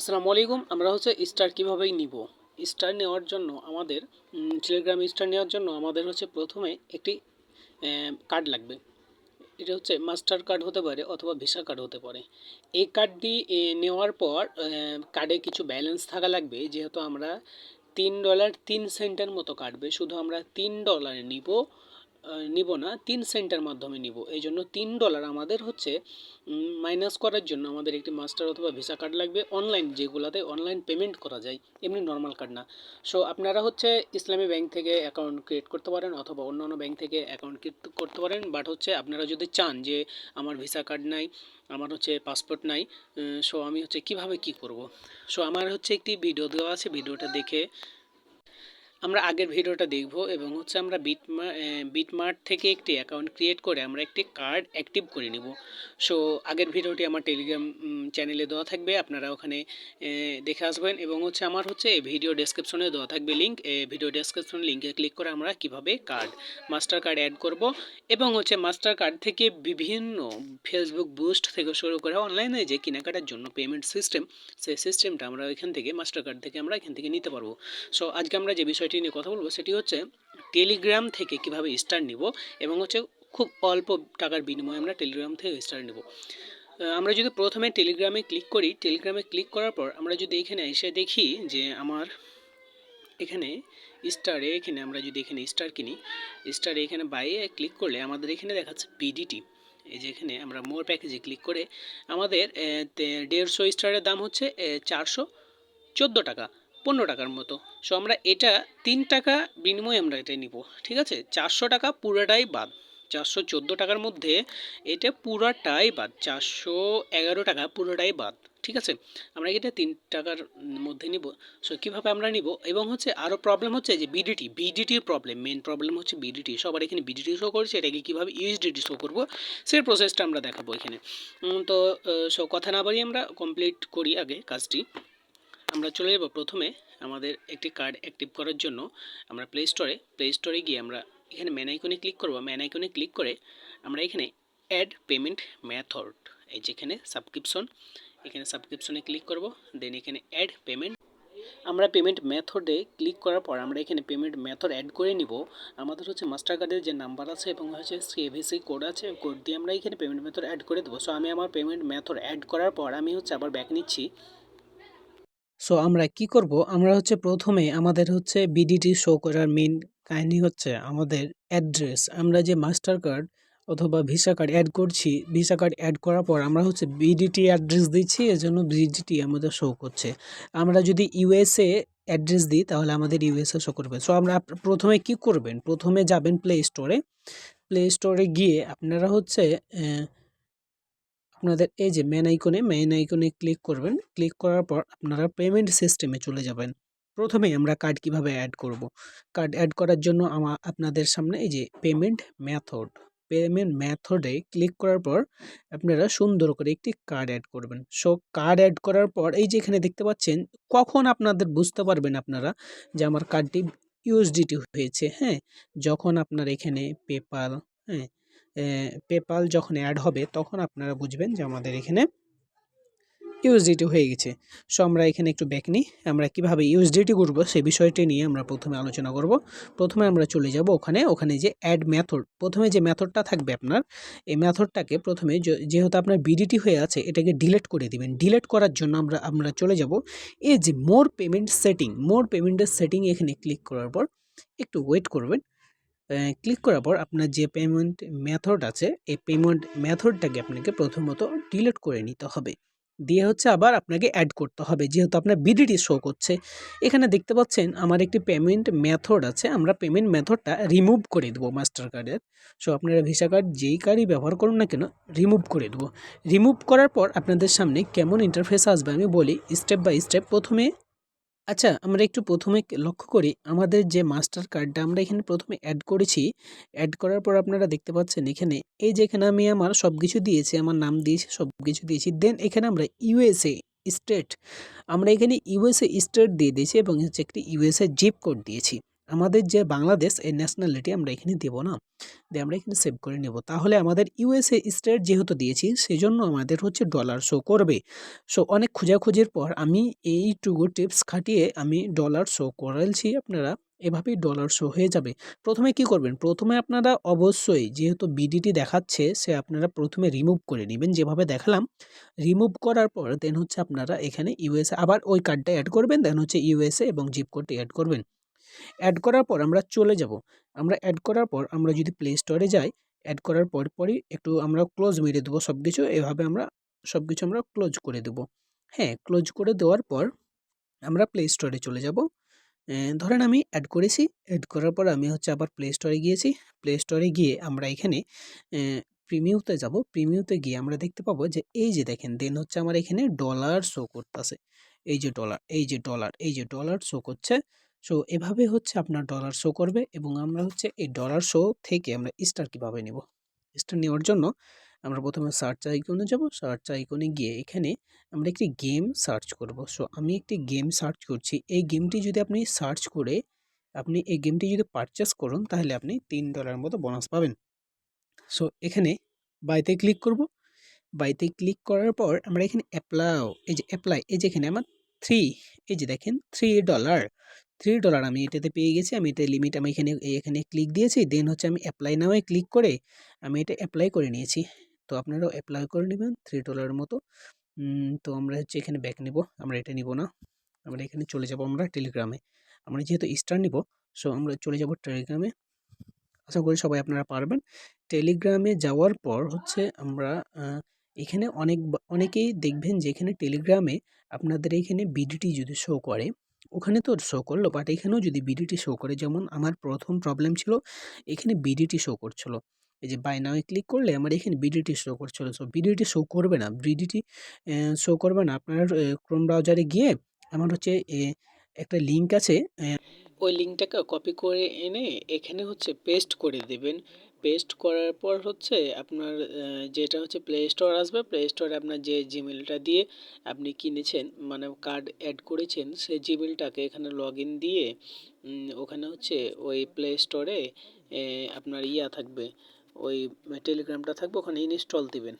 আসসালামু আলাইকুম। আমরা হচ্ছে স্টার কীভাবে নিব। স্টার নেওয়ার জন্য আমাদের টেলিগ্রাম স্টার নেওয়ার জন্য আমাদের হচ্ছে প্রথমে একটি কার্ড লাগবে। এটা হচ্ছে মাস্টার কার্ড হতে পারে অথবা ভিসা কার্ড হতে পারে। এই কার্ডটি নেওয়ার পর কার্ডে কিছু ব্যালেন্স থাকা লাগবে, যেহেতু আমরা $3.03 মতো কাটবে। শুধু আমরা $3 নিব না, 3 সেন্টের মাধ্যমে নিব। এই জন্য $3 আমাদের হচ্ছে মাইনাস করার জন্য আমাদের একটি মাস্টার অথবা ভিসা কার্ড লাগবে, অনলাইন, যেগুলোতে অনলাইন পেমেন্ট করা যায়, এমনি নর্মাল কার্ড না। সো আপনারা হচ্ছে ইসলামী ব্যাংক থেকে অ্যাকাউন্ট ক্রিয়েট করতে পারেন অথবা অন্যান্য ব্যাংক থেকে অ্যাকাউন্ট ক্রিয়েট করতে পারেন। বাট হচ্ছে আপনারা যদি চান যে আমার ভিসা কার্ড নাই, আমার হচ্ছে পাসপোর্ট নাই, সো আমি হচ্ছে কিভাবে কি করব। সো আমার হচ্ছে একটি ভিডিও দেওয়া আছে, ভিডিওটা দেখে আমরা আগের ভিডিওটা দেখব এবং হচ্ছে আমরা বিটমার্ট থেকে একটি অ্যাকাউন্ট ক্রিয়েট করে আমরা একটি কার্ড অ্যাক্টিভ করে নিব। সো আগের ভিডিওটি আমার টেলিগ্রাম চ্যানেলে দেওয়া থাকবে, আপনারা ওখানে দেখে আসবেন। এবং হচ্ছে আমার হচ্ছে ভিডিও ডেসক্রিপশনে দেওয়া থাকবে লিঙ্ক, ভিডিও ডেসক্রিপশন লিঙ্কে ক্লিক করে আমরা কিভাবে মাস্টার কার্ড অ্যাড করব এবং হচ্ছে মাস্টার কার্ড থেকে বিভিন্ন ফেসবুক বুস্ট থেকে শুরু করে অনলাইনে যে কেনাকাটার জন্য পেমেন্ট সিস্টেম, সেই সিস্টেমটা আমরা এখান থেকে মাস্টার কার্ড থেকে আমরা এখান থেকে নিতে পারবো। সো আজকে আমরা যে বিষয়টি নিয়ে কথা বলবো সেটি হচ্ছে টেলিগ্রাম থেকে কিভাবে স্টার নিব এবং হচ্ছে খুব অল্প টাকার বিনিময়ে আমরা টেলিগ্রাম থেকে স্টার নিব। আমরা যদি প্রথমে টেলিগ্রামে ক্লিক করি, টেলিগ্রামে ক্লিক করার পর আমরা যদি এখানে এসে দেখি যে আমার এখানে এখানে আমরা যদি এখানে স্টার কিনি, স্টারে এখানে বাইয়ে ক্লিক করলে আমাদের এখানে দেখাচ্ছে বিডিটি। এই যে এখানে আমরা মোর প্যাকেজে ক্লিক করে আমাদের 150 স্টারের দাম হচ্ছে 414 টাকা, 15 টাকার মতো। সো আমরা এটা 3 টাকা বিনিময়ে আমরা এটা নিব, ঠিক আছে। 400 টাকা পুরোটাই বাদ, 414 টাকার মধ্যে এটা পুরোটাই বাদ, 411 টাকা পুরোটাই বাদ, ঠিক আছে। আমরা এটা 3 টাকার মধ্যে নিব। সো কীভাবে আমরা নিব এবং হচ্ছে আরও প্রবলেম হচ্ছে যে বিডিটির প্রবলেম, মেন প্রবলেম হচ্ছে বিডিটি। সবার এখানে বিডিটি শো করছে, এটাকে কীভাবে ইউএসডিটি শো করবো সেই প্রসেসটা আমরা দেখাবো এখানে। তো সো কথা না বাড়িয়ে আমরা কমপ্লিট করি আগে কাজটি। আমরা চলে যাব প্রথমে আমাদের একটি কার্ড অ্যাক্টিভ করার জন্য আমরা প্লে স্টোরে গিয়ে আমরা এখানে ম্যান আইকনে ক্লিক করব। ম্যান আইকনে ক্লিক করে আমরা এখানে অ্যাড পেমেন্ট মেথড, এই যেখানে সাবস্ক্রিপশনে ক্লিক করব। দেন এখানে অ্যাড পেমেন্ট, আমরা পেমেন্ট মেথডে ক্লিক করার পর আমরা এখানে পেমেন্ট মেথড অ্যাড করে নিব। আমাদের হচ্ছে মাস্টার কার্ডের যে নাম্বার আছে এবং হচ্ছে সিভিসি কোড আছে, কোড দিয়ে আমরা এখানে পেমেন্ট মেথড অ্যাড করে দেবো। সো আমি আমার পেমেন্ট মেথড অ্যাড করার পর আমি হচ্ছে আবার ব্যাক নিচ্ছি। সো আমরা কি করব, আমরা হচ্ছে প্রথমে আমাদের হচ্ছে বিডিটি শো করার মেন কাহিনী হচ্ছে আমাদের অ্যাড্রেস। আমরা যে মাস্টার কার্ড অথবা ভিসা কার্ড অ্যাড করছি, ভিসা কার্ড অ্যাড করার পর আমরা হচ্ছে বিডিটি অ্যাড্রেস দিচ্ছি, এজন্য বিডিটি আমাদের শো করছে। আমরা যদি ইউএসএ অ্যাড্রেস দিই তাহলে আমাদের ইউএসএ শো করবে। সো আমরা প্রথমে কি করবেন, প্রথমে যাবেন প্লে স্টোরে গিয়ে আপনারা হচ্ছে আপনাদের এই যে মেন আইকনে ক্লিক করবেন। ক্লিক করার পর আপনারা পেমেন্ট সিস্টেমে চলে যাবেন। প্রথমেই আমরা কার্ড কিভাবে অ্যাড করব। কার্ড অ্যাড করার জন্য আপনাদের সামনে এই যে পেমেন্ট মেথডে ক্লিক করার পর আপনারা সুন্দর করে একটি কার্ড অ্যাড করবেন। সো কার্ড অ্যাড করার পর এই যে এখানে দেখতে পাচ্ছেন, কখন আপনাদের বুঝতে পারবেন আপনারা যে আমার কার্ডটি ইউএসডিটি হয়েছে, হ্যাঁ, যখন আপনার এখানে পেপাল যখন অ্যাড হবে তখন আপনারা বুঝবেন যে আমাদের এখানে ইউএসডিটি হয়ে গেছে। সো আমরা এখানে একটু ব্যাক নিই, আমরা কিভাবে ইউএসডিটি করব সেই বিষয়টি নিয়ে আমরা প্রথমে আলোচনা করব। প্রথমে আমরা চলে যাব ওখানে যে অ্যাড মেথড, প্রথমে যে মেথডটা থাকবে আপনার, এই মেথডটাকে প্রথমে যেহেতু আপনার বিডিটি হয়ে আছে এটাকে ডিলিট করে দিবেন। ডিলিট করার জন্য আমরা চলে যাব এই যে মোর পেমেন্টের সেটিং, এখানে ক্লিক করার পর একটু ওয়েট করবেন। ক্লিক করার পর আপনার যে পেমেন্ট মেথড আছে এই পেমেন্ট মেথডটাকে আপনাকে প্রথমত ডিলিট করে নিতে হবে, দিয়ে হচ্ছে আবার আপনাকে অ্যাড করতে হবে। যেহেতু আপনার বিডিটি শো করছে, এখানে দেখতে পাচ্ছেন আমার একটি পেমেন্ট মেথড আছে, আমরা পেমেন্ট মেথডটা রিমুভ করে দেবো মাস্টার কার্ডের। সো আপনারা ভিসা কার্ড যেই কার্ডই ব্যবহার করুন না কেন রিমুভ করে দেবো। রিমুভ করার পর আপনাদের সামনে কেমন ইন্টারফেস আসবে আমি বলি স্টেপ বাই স্টেপ। আচ্ছা, আমরা একটু প্রথমে লক্ষ্য করি আমাদের যে মাস্টার কার্ডটা আমরা এখানে প্রথমে অ্যাড করেছি। অ্যাড করার পর আপনারা দেখতে পাচ্ছেন এখানে এই যে এখানে আমি আমার সব কিছু দিয়েছি, আমার নাম দিয়েছি, সব কিছু দিয়েছি। দেন এখানে আমরা ইউএসএ স্টেট, আমরা এখানে ইউএসএ স্টেট দিয়ে দিয়েছি এবং হচ্ছে একটি ইউএসএ জিপ কোড দিয়েছি। আমাদের যে বাংলাদেশ এই ন্যাশনালিটি আমরা এখানে দেব না, দিয়ে আমরা এখানে সেভ করে নেব। তাহলে আমাদের ইউএসএ স্টেট যেহেতু দিয়েছি সেজন্য আমাদের হচ্ছে ডলার শো করবে। সো অনেক খোঁজাখুঁজির পর আমি এইটুকু টিপস খাটিয়ে আমি ডলার শো করেছি, আপনারা এভাবেই ডলার শো হয়ে যাবে। প্রথমে কি করবেন, প্রথমে আপনারা অবশ্যই যেহেতু বিডিটি দেখাচ্ছে সে আপনারা প্রথমে রিমুভ করে নেবেন যেভাবে দেখালাম। রিমুভ করার পর দেন হচ্ছে আপনারা এখানে ইউএসএ আবার ওই কার্ডটা অ্যাড করবেন, দেন হচ্ছে ইউএসএ এবং জিপ কোডটি অ্যাড করবেন। অ্যাড করার পর আমরা চলে যাব। আমরা অ্যাড করার পর আমরা যদি প্লে স্টোরে যাই, অ্যাড করার পরই একটু আমরা ক্লোজ মেরে দেবো সব কিছু। এভাবে আমরা সব কিছু আমরা ক্লোজ করে দেবো। হ্যাঁ, ক্লোজ করে দেওয়ার পর আমরা প্লে স্টোরে চলে যাব। ধরেন আমি অ্যাড করেছি, অ্যাড করার পর আমি হচ্ছে আবার প্লে স্টোরে গিয়েছি। প্লে স্টোরে গিয়ে আমরা এখানে প্রিমিউতে যাব। প্রিমিউতে গিয়ে আমরা দেখতে পাবো যে এই যে দেখেন দেন হচ্ছে আমার এখানে ডলার শো করতেছে। এই যে ডলার, এই যে ডলার, এই যে ডলার শো করছে। সো এভাবে হচ্ছে আপনার ডলার শো করবে এবং আমরা হচ্ছে এই ডলার শো থেকে আমরা স্টার কিভাবে নিব। স্টার নেওয়ার জন্য আমরা প্রথমে সার্চ আইকনে যাব। সার্চ আইকনে গিয়ে এখানে আমরা একটি গেম সার্চ করব। সো আমি একটি গেম সার্চ করছি। এই গেমটি যদি আপনি সার্চ করে আপনি এই গেমটি যদি পারচেস করুন তাহলে আপনি $3 মতো বোনাস পাবেন। সো এখানে বাইতে ক্লিক করব। বাইতে ক্লিক করার পর আমরা এখানে এই যে অ্যাপ্লাই, এই যে এখানে আমার 3, এই যে দেখেন $3, $3 আমি এটাতে পেয়ে গেছি। আমি এটা লিমিট আমি এখানে ক্লিক দিয়েছি। দেন হচ্ছে আমি অ্যাপ্লাই নাও ক্লিক করে আমি এটা অ্যাপ্লাই করে নিয়েছি। তো আপনারাও অ্যাপ্লাই করে নেবেন $3 মতো। তো আমরা হচ্ছে এখানে ব্যাক নিব, আমরা এটা নিব না। আমরা এখানে চলে যাব আমরা টেলিগ্রামে। আমরা যেহেতু স্টার নিব সো আমরা চলে যাব টেলিগ্রামে। আশা করি সবাই আপনারা পারবেন। টেলিগ্রামে যাওয়ার পর হচ্ছে আমরা এখানে অনেকেই দেখবেন যে এখানে টেলিগ্রামে আপনাদের এখানে বিডিটি যদি শো করে, ওখানে তো শো করলো বাট এখানেও যদি বিডিটি শো করে, যেমন আমার প্রথম প্রবলেম ছিল এখানে বিডিটি শো করছিল। এই যে বাই নাও ক্লিক করলে আমার এখানে বিডিটি শো করছিল। সো বিডিটি শো করবে না, বিডিটি শো করবে না। আপনার ক্রোম ব্রাউজারে গিয়ে আমার হচ্ছে একটা লিঙ্ক আছে, ওই লিঙ্কটাকে কপি করে এনে এখানে হচ্ছে পেস্ট করে দেবেন। পেস্ট করার পর হচ্ছে আপনার যেটা হচ্ছে প্লে স্টোর আসবে। প্লে স্টোরে আপনার যে জিমেলটা দিয়ে আপনি কিনেছেন মানে কার্ড অ্যাড করেছেন সেই জিমেলটাকে এখানে লগ ইন দিয়ে ওখানে হচ্ছে ওই প্লে স্টোরে আপনার থাকবে, ওই টেলিগ্রামটা থাকবে, ওখানে ইনস্টল দিবেন।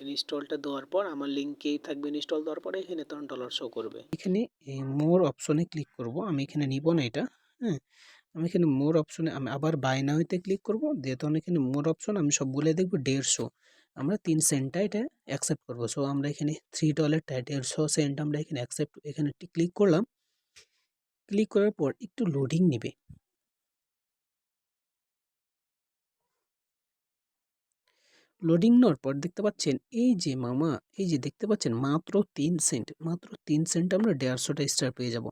ইনস্টলটা দেওয়ার পর আমার লিঙ্কেই থাকবে, ইনস্টল দেওয়ার পরে এখানে তখন ডলার শো করবে। এখানে মোর অপশনে ক্লিক করব। আমি এখানে নিব না এটা। হ্যাঁ, আমি এখানে মোর অপশনে আমি আবার বাই নাওতে ক্লিক করব। যেহেতু এখানে মোর অপশন আমি সবগুলো দেখব 150, আমরা 3 সেন্টটা এটা অ্যাকসেপ্ট করব। সো আমরা এখানে $3 150 সেন্ট আমরা এখানে অ্যাকসেপ্ট এখানে ক্লিক করলাম। ক্লিক করার পর একটু লোডিং নেবে। লোডিং নেওয়ার পর দেখতে পাচ্ছেন এই যে মামা, এই যে দেখতে পাচ্ছেন মাত্র 3 সেন্ট, মাত্র 3 সেন্ট আমরা 150টা স্টার পেয়ে যাব।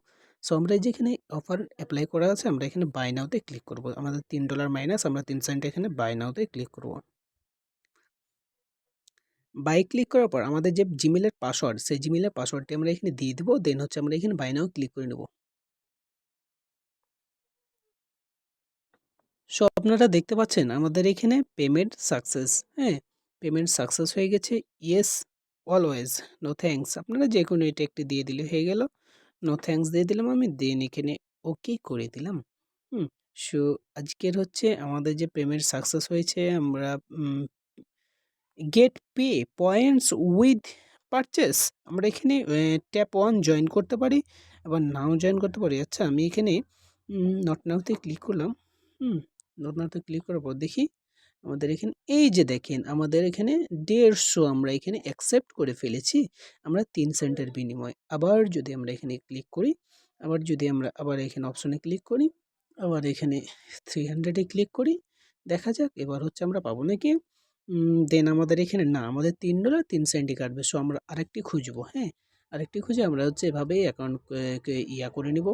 সো আমরা যেখানে অফার অ্যাপ্লাই করা আছে আমরা এখানে বাই নাওতে ক্লিক করব। আমাদের $3 মাইনাস আমরা 3 সেন্ট এখানে বাই নাওতে ক্লিক করব। বাই ক্লিক করার পর আমাদের যে জিমেলের পাসওয়ার্ড সেই জিমেলের পাসওয়ার্ডটি আমরা এখানে দিয়ে দেবো। দেন হচ্ছে আমরা এখানে বাই নাও ক্লিক করে নেব। সো আপনারা দেখতে পাচ্ছেন আমাদের এখানে পেমেন্ট সাকসেস। হ্যাঁ, পেমেন্ট সাকসেস হয়ে গেছে। ইয়েস অলওয়েজ, নো থ্যাঙ্কস, আপনারা যে কোনো এটা একটি দিয়ে দিলে হয়ে গেল। নো থ্যাঙ্কস দিয়ে দিলাম আমি, দেন এখানে ওকে করে দিলাম। সো আজকের হচ্ছে আমাদের যে পেমেন্ট সাকসেস হয়েছে, আমরা get pay points with purchase আমরা এখানে ট্যাপ 1 জয়েন করতে পারি, আবার নাও জয়েন করতে পারি। আচ্ছা আমি এখানে নট নাওতে ক্লিক করলাম। নট নাওতে ক্লিক করার পর দেখি আমাদের এখানে এই যে দেখেন আমাদের এখানে 150 আমরা এখানে অ্যাকসেপ্ট করে ফেলেছি আমরা 3 সেন্টের বিনিময়ে। আবার যদি আমরা এখানে ক্লিক করি, আবার যদি আমরা আবার এখানে অপশনে ক্লিক করি, আবার এখানে 300 এ ক্লিক করি, দেখা যাক এবার হচ্ছে আমরা পাবো নাকি। দেন আমাদের এখানে না, আমাদের $3 3 সেন্টই কাটবে। সো আমরা আরেকটি খুঁজবো। হ্যাঁ, আরেকটি খুঁজে আমরা হচ্ছে এভাবেই অ্যাকাউন্ট করে নিব,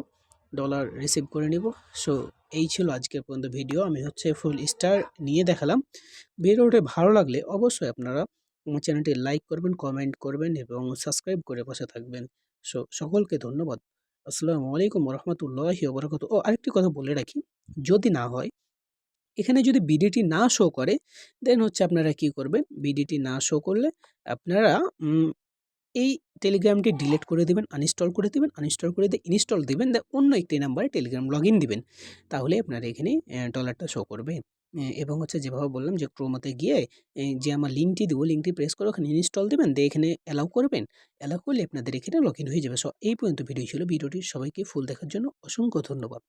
ডলার রিসিভ করে নিব। সো এই ছিল আজকের পর্যন্ত ভিডিও। আমি হচ্ছে ফুল স্টার নিয়ে দেখালাম। ভিডিওটি ভালো লাগলে অবশ্যই আপনারা আমার চ্যানেলটি লাইক করবেন, কমেন্ট করবেন এবং সাবস্ক্রাইব করে পাশে থাকবেন। সো সকলকে ধন্যবাদ। আসসালামু আলাইকুম রহমতুল্লাহি ওবরাকাতুহু। ও আরেকটি কথা বলে রাখি, যদি না হয় এখানে যদি বিডিটি না শো করে দেন হচ্ছে আপনারা কি করবেন, বিডিটি না শো করলে আপনারা এই টেলিগ্রামটি ডিলিট করে দিবেন, আনইনস্টল করে দিবেন, আনইনস্টল করে দিয়ে ইনস্টল দিবেন, অন্য একটি নাম্বারে টেলিগ্রাম লগইন দিবেন। তাহলে আপনার এখানে ডলারটা শো করবে। এবং হচ্ছে যেভাবে বললাম যে ক্রোমোতে গিয়ে যে আমার লিঙ্কটি দেবো, লিঙ্কটি প্রেস করে ওখানে ইনস্টল দিবেন, দিয়ে এখানে অ্যালাউ করবেন। অ্যালাউ করলে আপনাদের এখানে লগইন হয়ে যাবে। সো এই পর্যন্ত ভিডিও ছিল। ভিডিওটি সবাইকে ফুল দেখার জন্য অসংখ্য ধন্যবাদ।